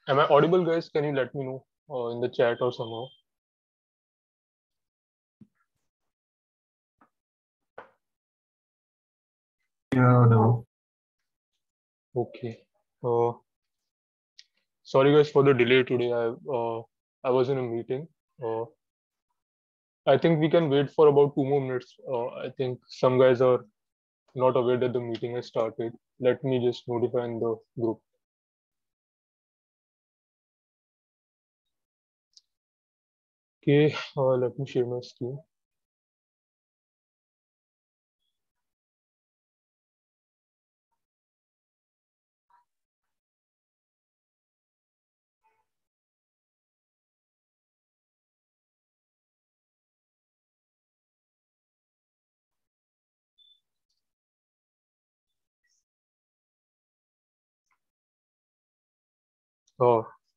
Am I audible, guys? Can you let me know in the chat or somehow? Yeah, no. Okay. Sorry, guys, for the delay today. I was in a meeting. Uh, I think we can wait for about 2 more minutes. I think some guys are not aware that the meeting has started. Let me just notify in the group. Okay. Let me share my screen.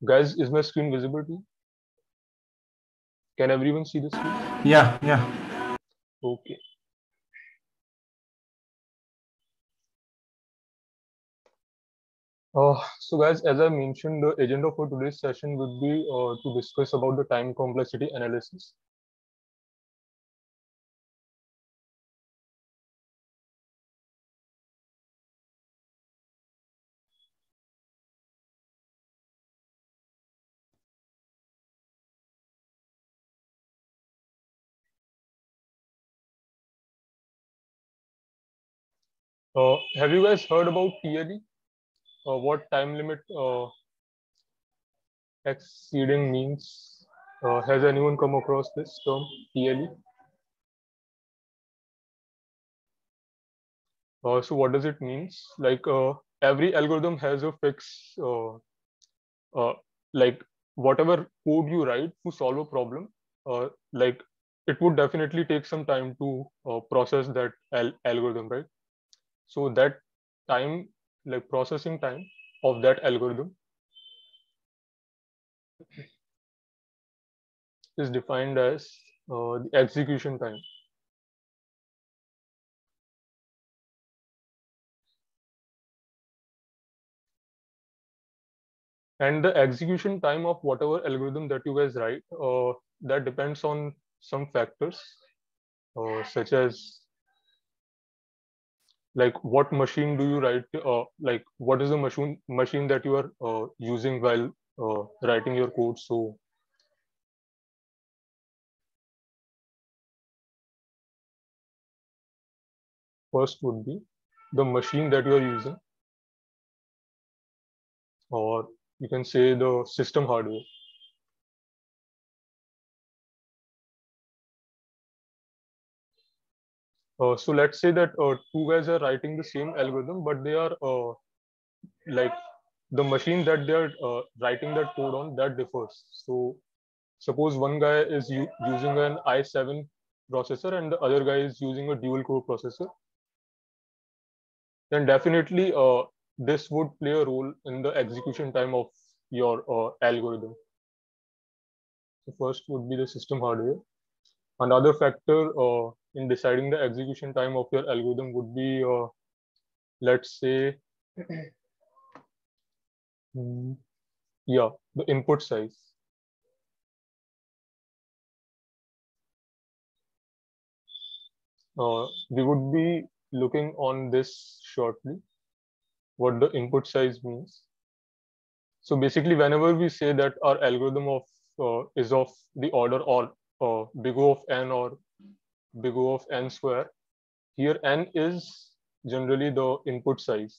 Guys, is my screen visible to you? Can everyone see the screen? Yeah, yeah. Okay. So guys, as I mentioned, the agenda for today's session would be to discuss about the time complexity analysis. Have you guys heard about TLE? What time limit exceeding means? Has anyone come across this term, TLE? So what does it means? Like every algorithm has a fixed, uh, like whatever code you write to solve a problem, like it would definitely take some time to process that algorithm, right? So that time, like processing time of that algorithm is defined as the execution time. And the execution time of whatever algorithm that you guys write, that depends on some factors, such as like what machine do you write, like what is the machine that you are using while writing your code. So first would be the machine that you are using, or you can say the system hardware. So let's say that two guys are writing the same algorithm, but they are like the machine that they are writing that code on, that differs. So suppose one guy is using an i7 processor and the other guy is using a dual core processor, then definitely this would play a role in the execution time of your algorithm. So first would be the system hardware. Another factor in deciding the execution time of your algorithm would be, let's say, yeah, the input size. We would be looking on this shortly, what the input size means. So basically, whenever we say that our algorithm of is of the order or big O of n or big O of n square, here n is generally the input size.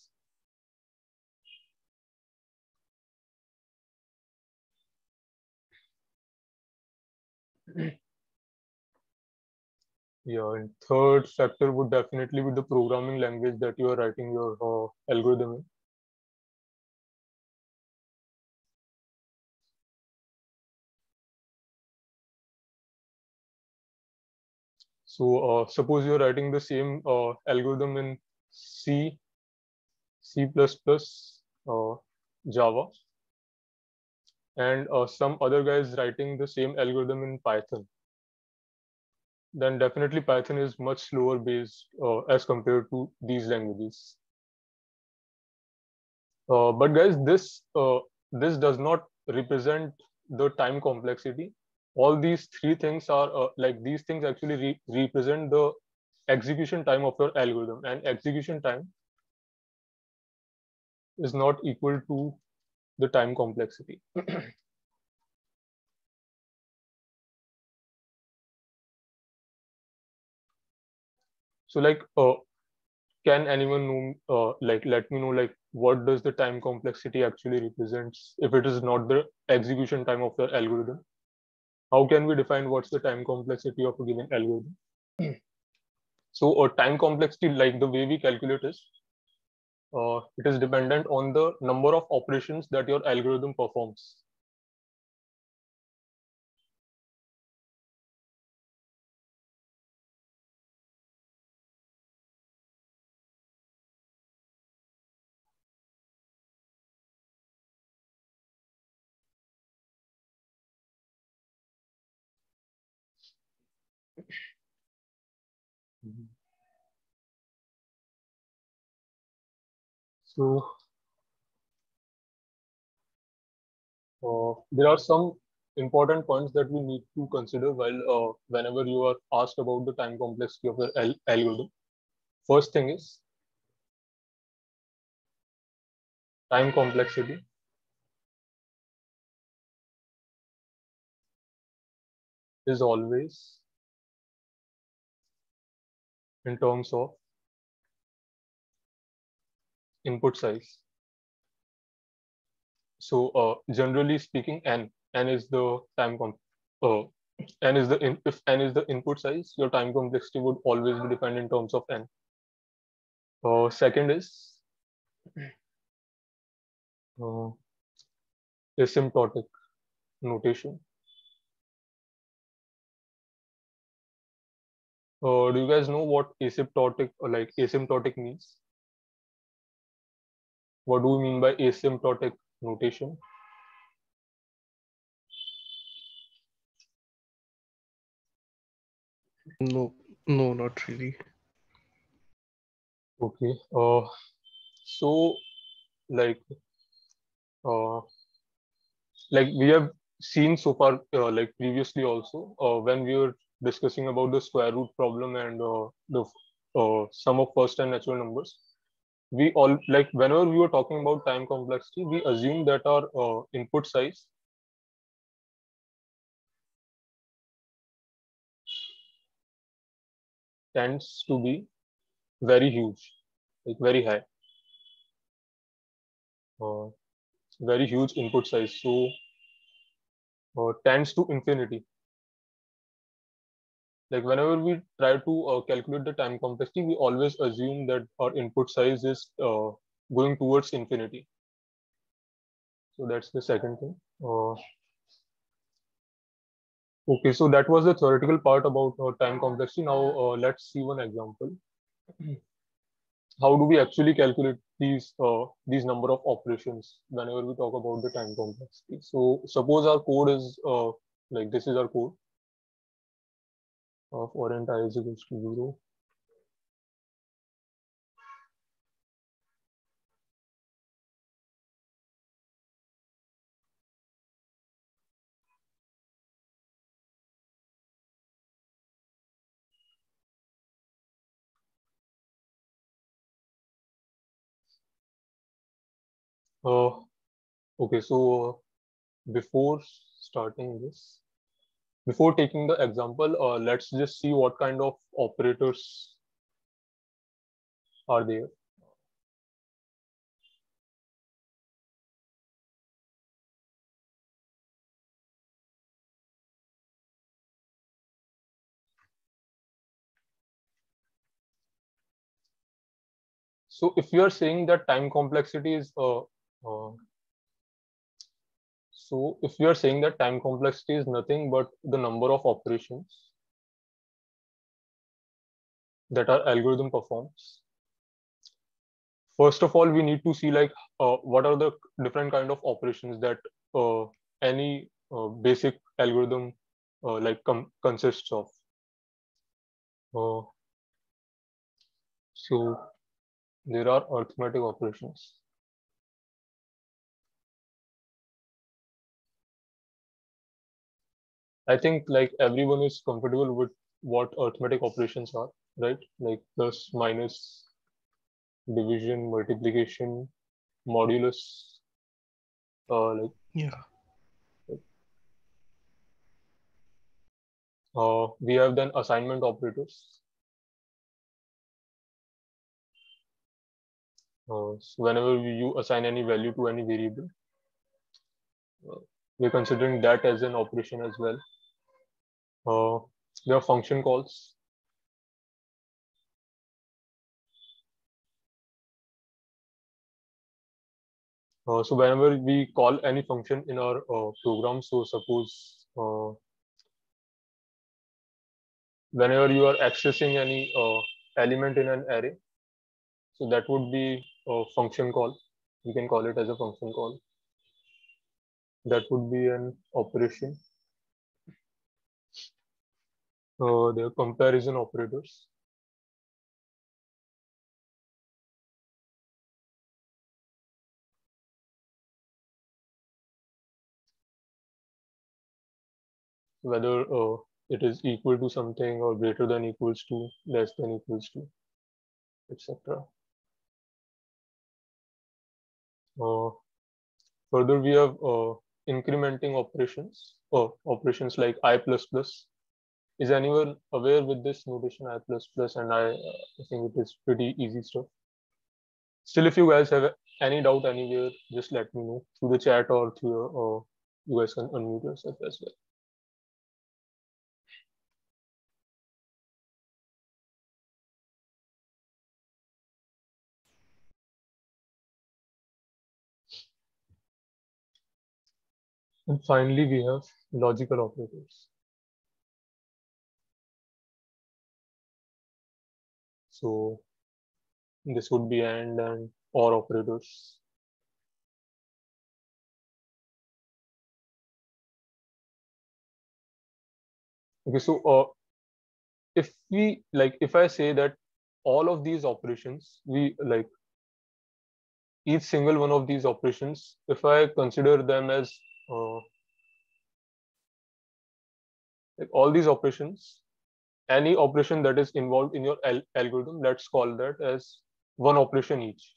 Yeah, and third factor would definitely be the programming language that you are writing your algorithm in. So suppose you're writing the same algorithm in C, C++, Java, and some other guy is writing the same algorithm in Python, then definitely Python is much slower based as compared to these languages. But guys, this this does not represent the time complexity. All these three things are like these things actually represent the execution time of your algorithm, and execution time is not equal to the time complexity. So like can anyone know like let me know like what does the time complexity actually represents if it is not the execution time of your algorithm? How can we define what's the time complexity of a given algorithm? So time complexity, like the way we calculate is it is dependent on the number of operations that your algorithm performs. So there are some important points that we need to consider while whenever you are asked about the time complexity of your algorithm. First thing is time complexity is always in terms of input size. So generally speaking, n is the time uh, n is the if n is the input size, your time complexity would always be defined in terms of n. Second is uh, asymptotic notation. Do you guys know what asymptotic means? What do we mean by asymptotic notation? No, no, not really. Okay. So like uh, like we have seen so far like previously also when we were discussing about the square root problem and the sum of first and natural numbers, we all like whenever we were talking about time complexity, we assume that our input size tends to be very huge, like very high, uh, very huge input size. So tends to infinity. Like whenever we try to calculate the time complexity, we always assume that our input size is going towards infinity. So that's the second thing. Okay, so that was the theoretical part about time complexity. Now let's see one example. How do we actually calculate these number of operations whenever we talk about the time complexity? So suppose our code is like this is our code of orient I is equals to 0. Okay, so before starting this, before taking the example, let's just see what kind of operators are there. So if you are saying that time complexity is so if you are saying that time complexity is nothing but the number of operations that our algorithm performs, first of all, we need to see like what are the different kind of operations that any basic algorithm like consists of. Uh, so there are arithmetic operations. I think like everyone is comfortable with what arithmetic operations are, right? Like plus, minus, division, multiplication, modulus, like Yeah. we have then assignment operators. So whenever you assign any value to any variable, we're considering that as an operation as well. There are function calls. So whenever we call any function in our program, so suppose whenever you are accessing any element in an array, so that would be a function call. We can call it as a function call. That would be an operation. There are comparison operators. Whether it is equal to something or greater than equals to, less than equals to, etc. Further, we have incrementing operations, operations like I plus plus. Is anyone aware with this notation I plus plus? And I think it is pretty easy stuff. Still, if you guys have any doubt anywhere, just let me know through the chat or through your, you guys can unmute yourself as well. And finally, we have logical operators. So this would be and or operators. Okay, so if we like, if I say that all of these operations, we like each single one of these operations, if I consider them as like all these operations, any operation that is involved in your algorithm, let's call that as one operation each.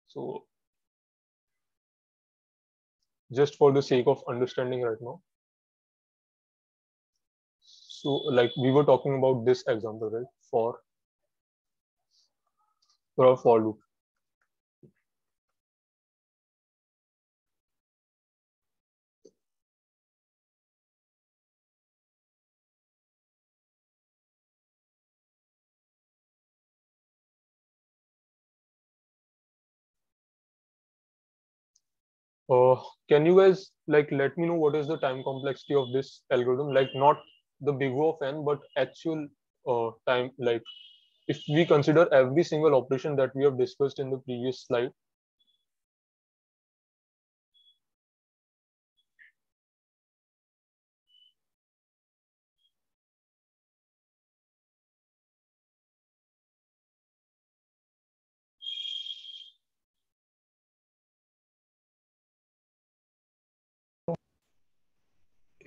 So just for the sake of understanding right now. So like we were talking about this example, right? For a for loop. Can you guys like let me know what is the time complexity of this algorithm? Like not the big O of n, but actual time. Like if we consider every single operation that we have discussed in the previous slide.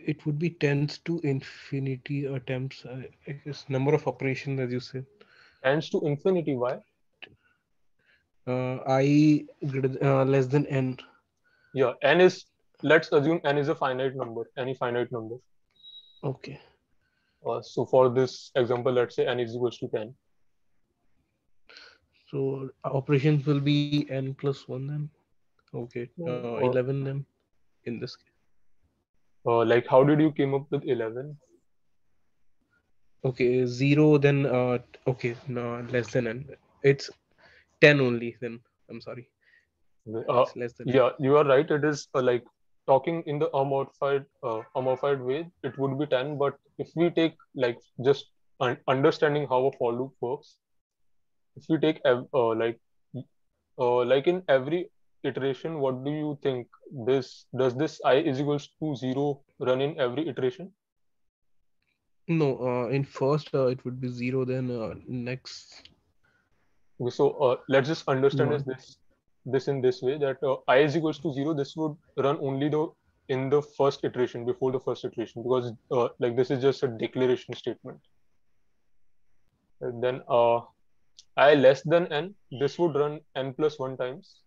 It would be tens to infinity attempts. I guess number of operations, as you said. Tends to infinity. Why? I less than n. Yeah, n is, let's assume n is a finite number, any finite number. Okay. So for this example, let's say n is equals to 10. So operations will be n plus 1 then. Okay. Or 11 then in this case. like how did you came up with 11? Okay, 0 then okay, no, less than n. It's 10 only then. I'm sorry. Uh, It's less than n. yeah, you are right. It is like talking in the amorphied way, it would be 10. But if we take like just understanding how a for loop works, if we take like in every iteration, what do you think? This does this I is equals to 0 run in every iteration? No, in first it would be 0, then next Okay, so let's just understand is 1. this in this way that I is equals to 0. This would run only the in the first iteration, before the first iteration, because like this is just a declaration statement. And then I less than n, this would run n plus 1 times,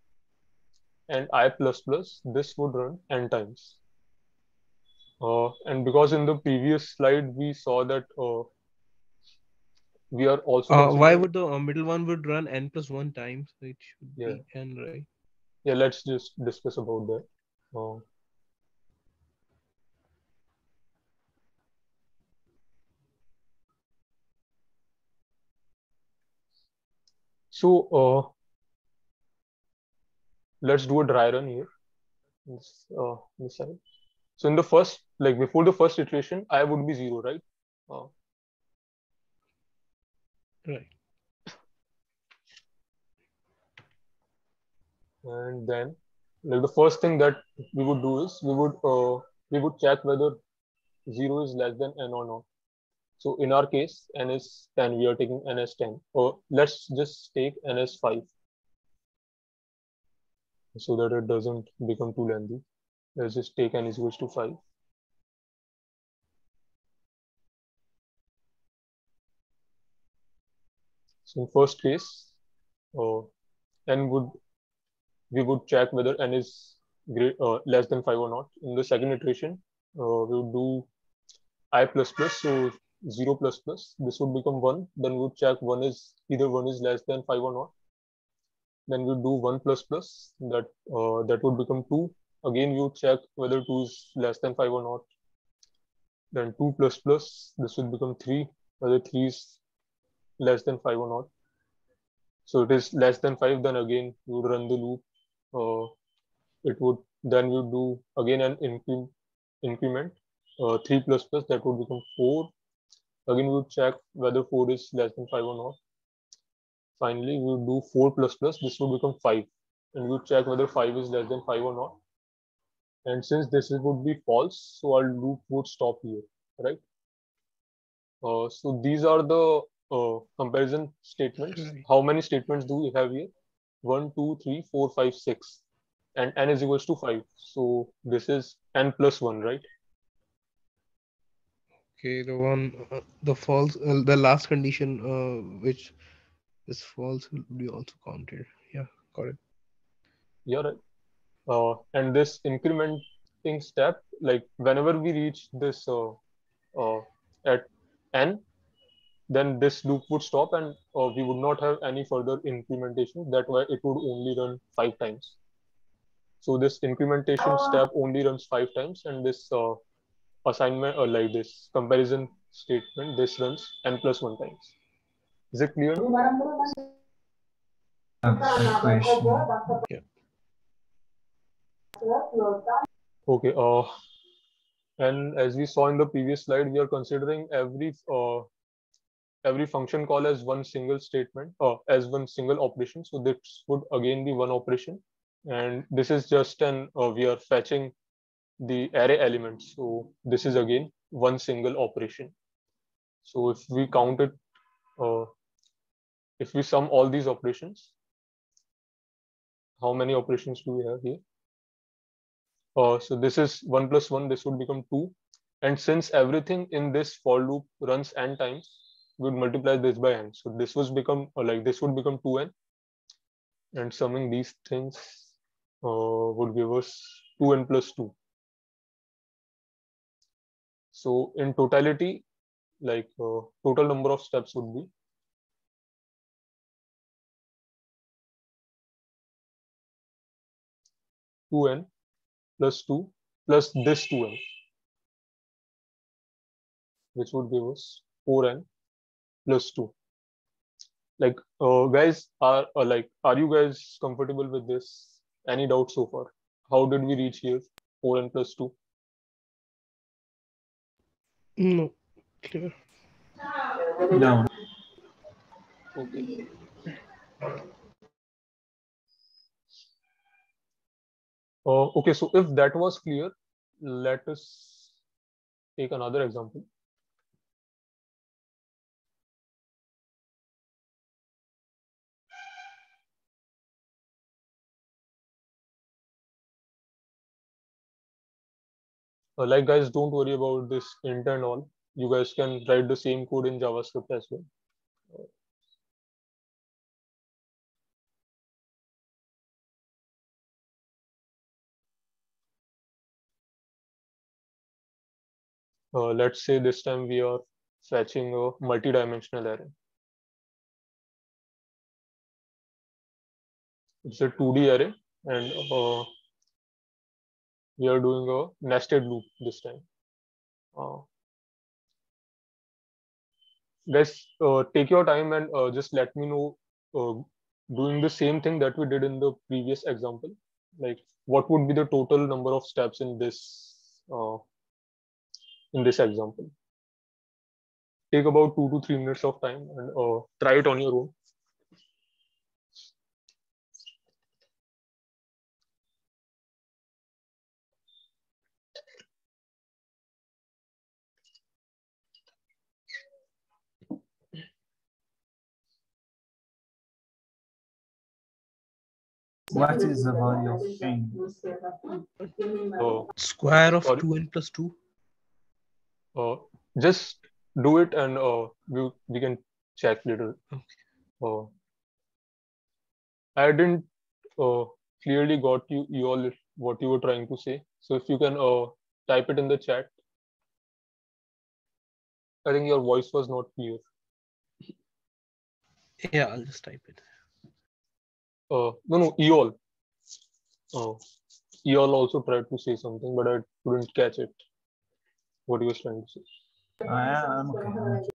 and I plus plus, this would run n times. And because in the previous slide we saw that we are also Why considering, would the middle one would run n plus 1 times? So it should yeah, be n, right? yeah, let's just discuss about that. Uh, so let's do a dry run here. This side. So in the first, like before the first iteration, I would be 0, right? Uh, Right. and then, like the first thing that we would do is we would check whether 0 is less than n or not. So in our case, n is 10. We are taking n as 10. Or let's just take n as 5 so that it doesn't become too lengthy. Let's just take n is equals to 5. So in first case, uh, n would we would check whether n is less than 5 or not. In the second iteration, we would do I plus plus, so 0 plus plus, this would become 1. Then we would check either 1 is less than 5 or not. Then we would do 1 plus plus, that would become 2. Again, we would check whether 2 is less than 5 or not. Then 2 plus plus, this would become 3, whether 3 is less than 5 or not. So it is less than 5, then again we would run the loop. It would then we would do again an increment, 3 plus plus, that would become 4. Again, we would check whether 4 is less than 5 or not. Finally, we would do 4 plus plus, this would become 5. And we would check whether 5 is less than 5 or not. And since would be false, so our loop would stop here, right? So these are the comparison statements. Right. How many statements do we have here? 1, 2, 3, 4, 5, 6. And n is equals to 5. So this is n plus 1, right? Okay, the false, the last condition, which is false, will be also counted. Yeah, got it. Yeah, right. And this incrementing step, like whenever we reach this uh, at n, then this loop would stop and we would not have any further implementation. That way it would only run 5 times. So this incrementation step only runs 5 times, and this assignment or like this comparison statement, this runs n plus 1 times. Is it clear now? Question. Yeah. Okay. And as we saw in the previous slide, we are considering every function call as one single statement or as one single operation. So this would again be one operation. And this is just we are fetching the array elements. So this is again one single operation. So if we count it, uh, if we sum all these operations, how many operations do we have here? So this is 1 plus 1, this would become 2. And since everything in this for loop runs n times, we would multiply this by n. So this was become like this would become 2n, and summing these things would give us 2n plus 2. So in totality, like total number of steps would be 2n plus 2 plus this 2n, which would give us 4n plus 2. Like guys are you guys comfortable with this? Any doubts so far? How did we reach here? 4n plus 2. No, clear. No. Okay. Okay, so if that was clear, let us take another example. Like guys, don't worry about this int and all. You guys can write the same code in JavaScript as well. Let's say this time we are fetching a multi-dimensional array. It's a 2D array, and we are doing a nested loop this time. Guys, take your time and just let me know, doing the same thing that we did in the previous example. Like, what would be the total number of steps in this example? Take about 2 to 3 minutes of time and try it on your own. What is the value of n? Square of Sorry? 2n plus 2. Just do it and we can check later. Okay. I didn't clearly got you all what you were trying to say. So if you can type it in the chat. I think your voice was not clear. Yeah, I'll just type it. No, Eol. Eol also tried to say something, but I couldn't catch it. What he was trying to say. I'm okay.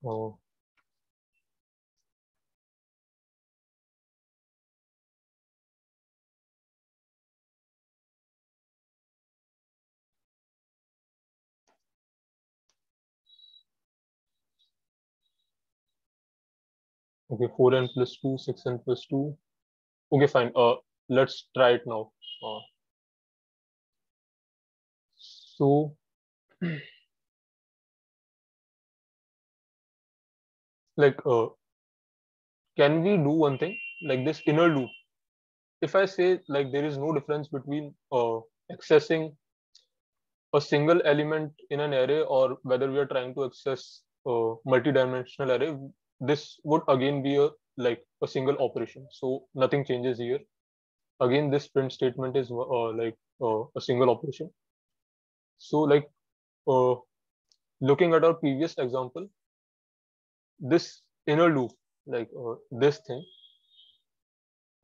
Oh, okay, 4n plus 2, 6n plus 2. Okay, fine. Let's try it now. So, like, can we do one thing like this inner loop? If I say like there is no difference between accessing a single element in an array or whether we are trying to access a multi-dimensional array, this would again be a single operation. So nothing changes here. Again, this print statement is a single operation. So like uh, looking at our previous example, this inner loop, like this thing,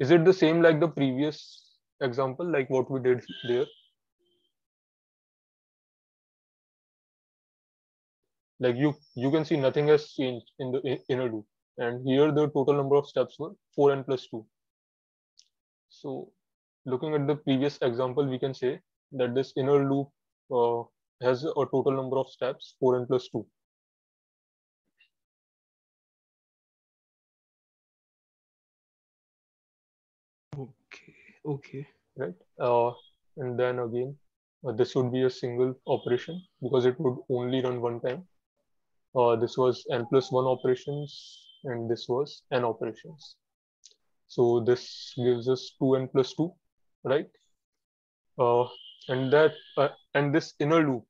is it the same like the previous example, like what we did there? Like you can see nothing has changed in the inner loop, and here the total number of steps were 4n plus 2. So looking at the previous example, we can say that this inner loop uh, has a total number of steps 4n plus 2. Okay. Right, and then again this would be a single operation because it would only run one time. This was n plus 1 operations and this was n operations. So this gives us 2n plus 2, right? Uh, and this inner loop,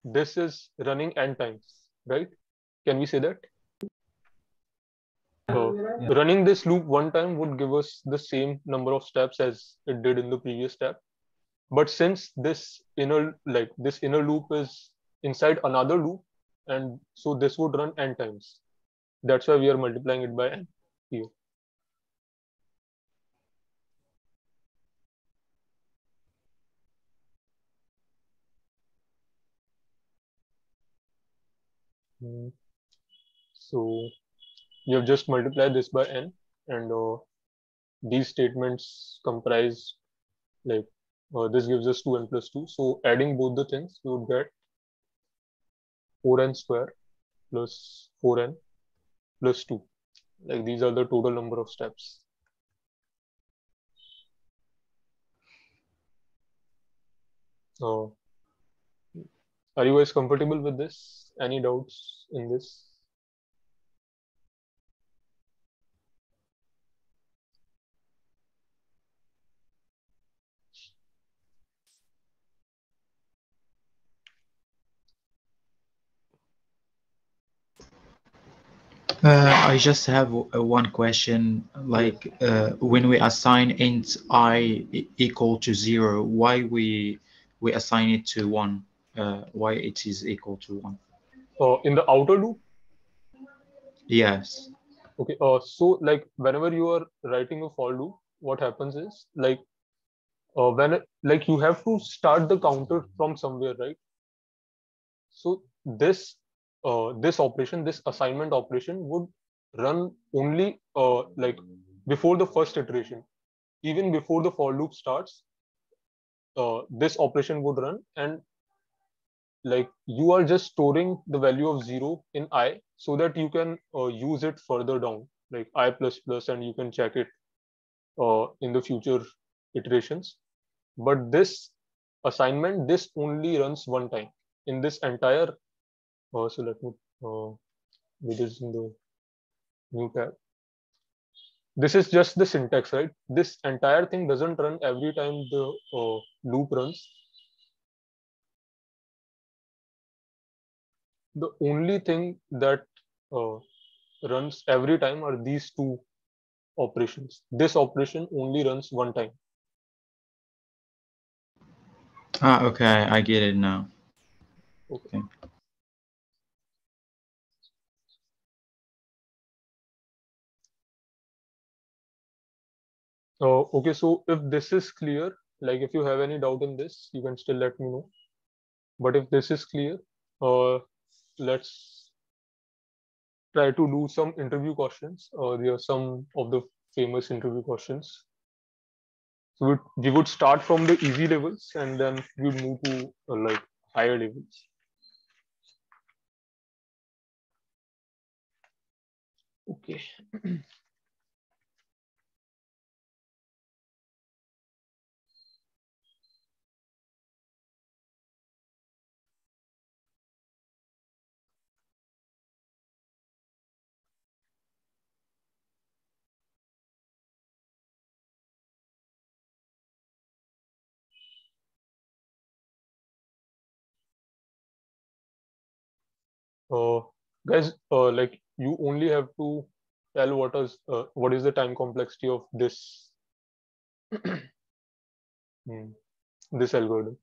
this is running n times, right? Can we say that? Yeah. Running this loop one time would give us the same number of steps as it did in the previous step. But since this inner loop is inside another loop, and so this would run n times. That's why we are multiplying it by n here. So you have just multiplied this by n, and these statements comprise like this gives us 2n plus 2. So adding both the things, we would get 4n square plus 4n plus 2. Like these are the total number of steps. Are you guys comfortable with this? Any doubts in this? I just have one question. Like when we assign int I equal to 0, why we assign it to 1? Why it is equal to 1? In the outer loop? Yes. Okay. So like whenever you are writing a for loop, what happens is like like you have to start the counter from somewhere, right? So this operation, this assignment operation would run only like before the first iteration. Even before the for loop starts, this operation would run, and like you are just storing the value of 0 in I so that you can use it further down, like I plus plus, and you can check it in the future iterations. But this assignment, this only runs one time in this entire. So let me do this in the new tab. This is just the syntax, right? This entire thing doesn't run every time the loop runs. The only thing that runs every time are these two operations. This operation only runs one time. Okay, I get it now. Okay. Okay, so if this is clear, like if you have any doubt in this, you can still let me know. But if this is clear, let's try to do some interview questions. There are some of the famous interview questions. So we would start from the easy levels and then we would move to like higher levels. Okay. Guys, like you only have to tell what is the time complexity of this this algorithm.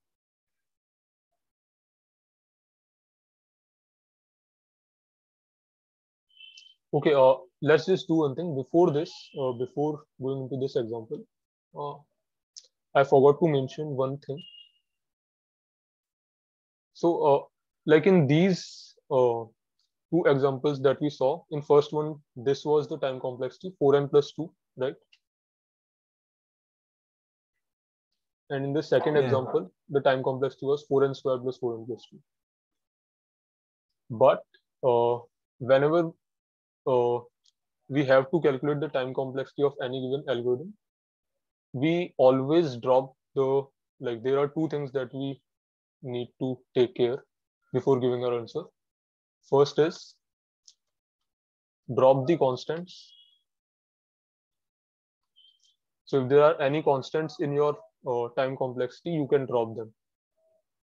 Okay, let's just do one thing before this. Before going into this example, uh, I forgot to mention one thing. So, like in these two examples that we saw, in first one, this was the time complexity 4n plus 2, right? And in the second Yeah. example, the time complexity was 4n squared plus 4n plus 2. But whenever we have to calculate the time complexity of any given algorithm, we always drop the, like there are two things that we need to take care before giving our answer. First is drop the constants. So if there are any constants in your time complexity, you can drop them.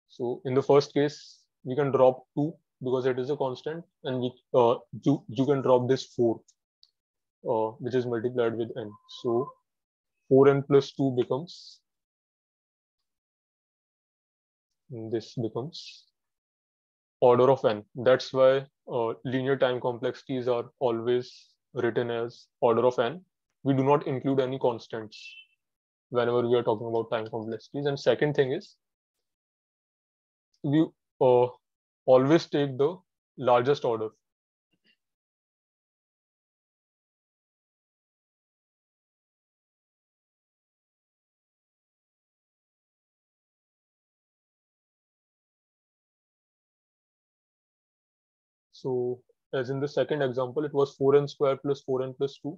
So in the first case, we can drop 2 because it is a constant, and you can drop this 4, which is multiplied with n. So 4n plus 2 becomes, this becomes order of n. That's why linear time complexities are always written as order of n. We do not include any constants whenever we are talking about time complexities. And second thing is, we always take the largest order. So as in the second example, it was 4n square plus 4n plus 2.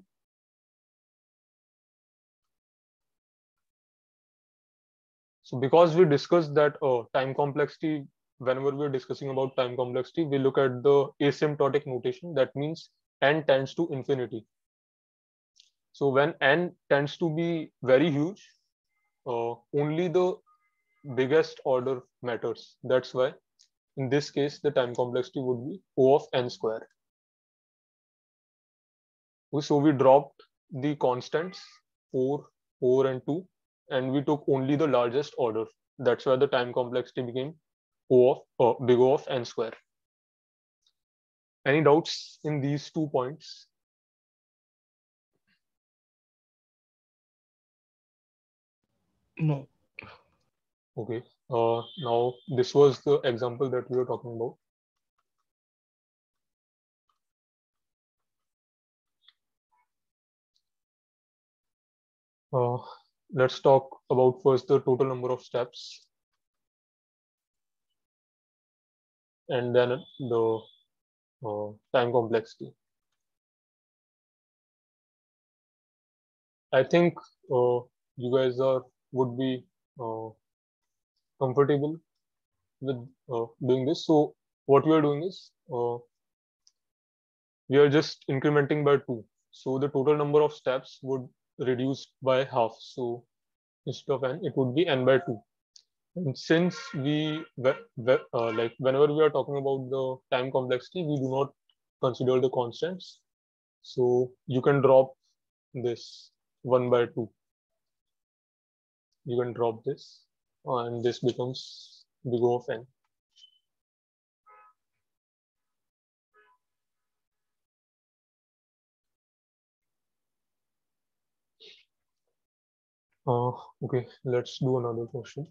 So because we discussed that time complexity, whenever we're discussing about time complexity, we look at the asymptotic notation. That means n tends to infinity. So when n tends to be very huge, only the biggest order matters. That's why in this case, the time complexity would be O of n square. So we dropped the constants 4, 4 and 2, and we took only the largest order. That's why the time complexity became O of big O of n square. Any doubts in these 2 points? No. Okay. Now this was the example that we were talking about. Let's talk about first the total number of steps, and then the time complexity. I think you guys would be comfortable with doing this. So what we are doing is we are just incrementing by 2. So the total number of steps would reduce by half. So instead of n, it would be n by 2. And since like whenever we are talking about the time complexity, we do not consider the constants. So you can drop this 1 by 2. You can drop this, and this becomes big O of n. Okay, let's do another question.